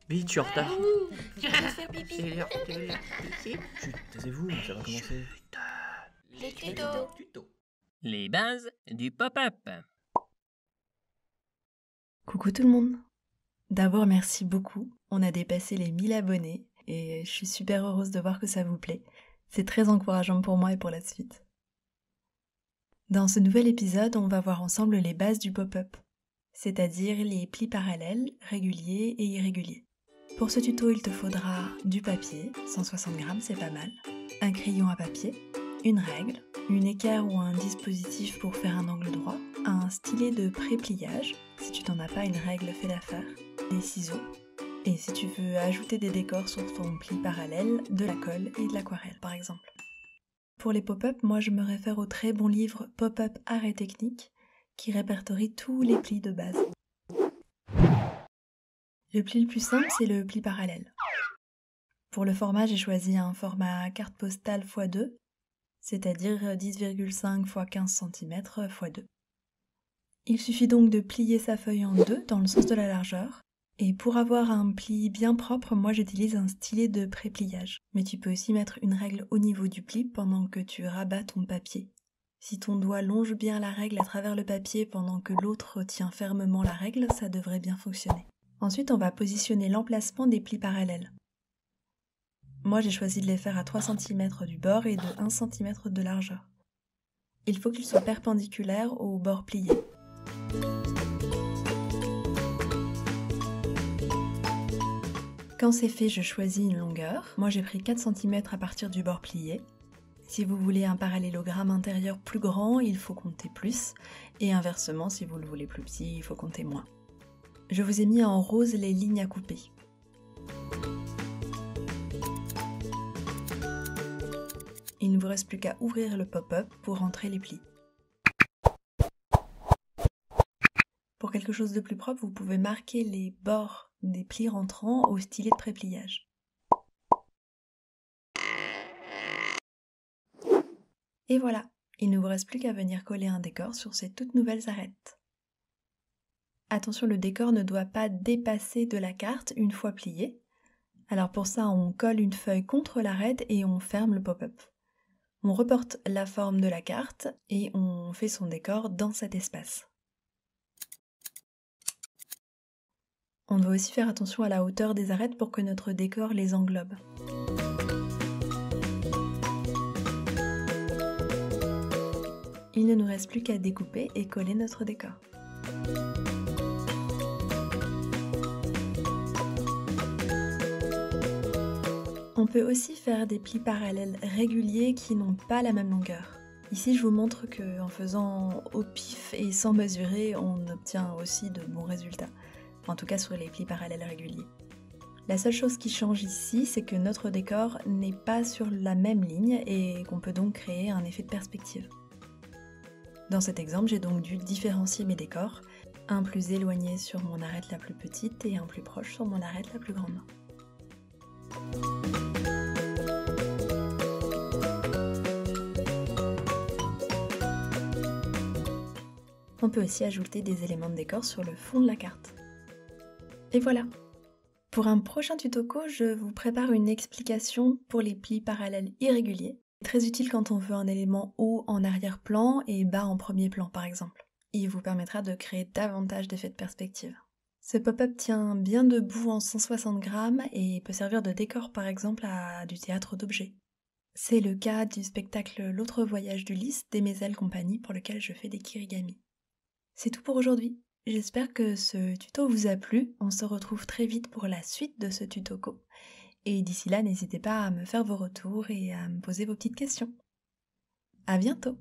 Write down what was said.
Vite, je suis en retard. Je vais faire pipi. C'est l'heure de la piscine. Chut, taisez-vous, ça va commencer. Les tutos. Tuto. Les bases du pop-up. Coucou tout le monde. D'abord merci beaucoup, on a dépassé les 1000 abonnés et je suis super heureuse de voir que ça vous plaît. C'est très encourageant pour moi et pour la suite. Dans ce nouvel épisode, on va voir ensemble les bases du pop-up, c'est-à-dire les plis parallèles, réguliers et irréguliers. Pour ce tuto, il te faudra du papier, 160 grammes, c'est pas mal, un crayon à papier, une règle, une équerre ou un dispositif pour faire un angle droit, un stylet de pré-pliage, si tu t'en as pas une règle, fais l'affaire, des ciseaux, et si tu veux ajouter des décors sur ton pli parallèle, de la colle et de l'aquarelle par exemple. Pour les pop-up, moi je me réfère au très bon livre Pop-up Art et Technique qui répertorie tous les plis de base. Le pli le plus simple, c'est le pli parallèle. Pour le format, j'ai choisi un format carte postale x2, c'est-à-dire 10,5 x 15 cm x2. Il suffit donc de plier sa feuille en deux dans le sens de la largeur. Et pour avoir un pli bien propre, moi j'utilise un stylet de pré-pliage. Mais tu peux aussi mettre une règle au niveau du pli pendant que tu rabats ton papier. Si ton doigt longe bien la règle à travers le papier pendant que l'autre tient fermement la règle, ça devrait bien fonctionner. Ensuite, on va positionner l'emplacement des plis parallèles. Moi j'ai choisi de les faire à 3 cm du bord et de 1 cm de largeur. Il faut qu'ils soient perpendiculaires au bord plié. Quand c'est fait, je choisis une longueur. Moi j'ai pris 4 cm à partir du bord plié. Si vous voulez un parallélogramme intérieur plus grand, il faut compter plus. Et inversement, si vous le voulez plus petit, il faut compter moins. Je vous ai mis en rose les lignes à couper. Il ne vous reste plus qu'à ouvrir le pop-up pour rentrer les plis. Pour quelque chose de plus propre, vous pouvez marquer les bords des plis rentrants au stylet de pré-pliage. Et voilà, il ne vous reste plus qu'à venir coller un décor sur ces toutes nouvelles arêtes. Attention, le décor ne doit pas dépasser de la carte une fois plié. Alors pour ça, on colle une feuille contre l'arête et on ferme le pop-up. On reporte la forme de la carte et on fait son décor dans cet espace. On doit aussi faire attention à la hauteur des arêtes pour que notre décor les englobe. Il ne nous reste plus qu'à découper et coller notre décor. On peut aussi faire des plis parallèles réguliers qui n'ont pas la même longueur. Ici, je vous montre qu'en faisant au pif et sans mesurer, on obtient aussi de bons résultats. En tout cas sur les plis parallèles réguliers. La seule chose qui change ici, c'est que notre décor n'est pas sur la même ligne et qu'on peut donc créer un effet de perspective. Dans cet exemple, j'ai donc dû différencier mes décors, un plus éloigné sur mon arête la plus petite et un plus proche sur mon arête la plus grande. On peut aussi ajouter des éléments de décor sur le fond de la carte. Et voilà. Pour un prochain tuto-co, je vous prépare une explication pour les plis parallèles irréguliers. Très utile quand on veut un élément haut en arrière-plan et bas en premier plan par exemple. Il vous permettra de créer davantage d'effets de perspective. Ce pop-up tient bien debout en 160 grammes et peut servir de décor par exemple à du théâtre d'objets. C'est le cas du spectacle L'autre voyage d'Ulysse d'Aimé Zell Compagnie pour lequel je fais des kirigami. C'est tout pour aujourd'hui. J'espère que ce tuto vous a plu. On se retrouve très vite pour la suite de ce tuto-co. Et d'ici là, n'hésitez pas à me faire vos retours et à me poser vos petites questions. À bientôt!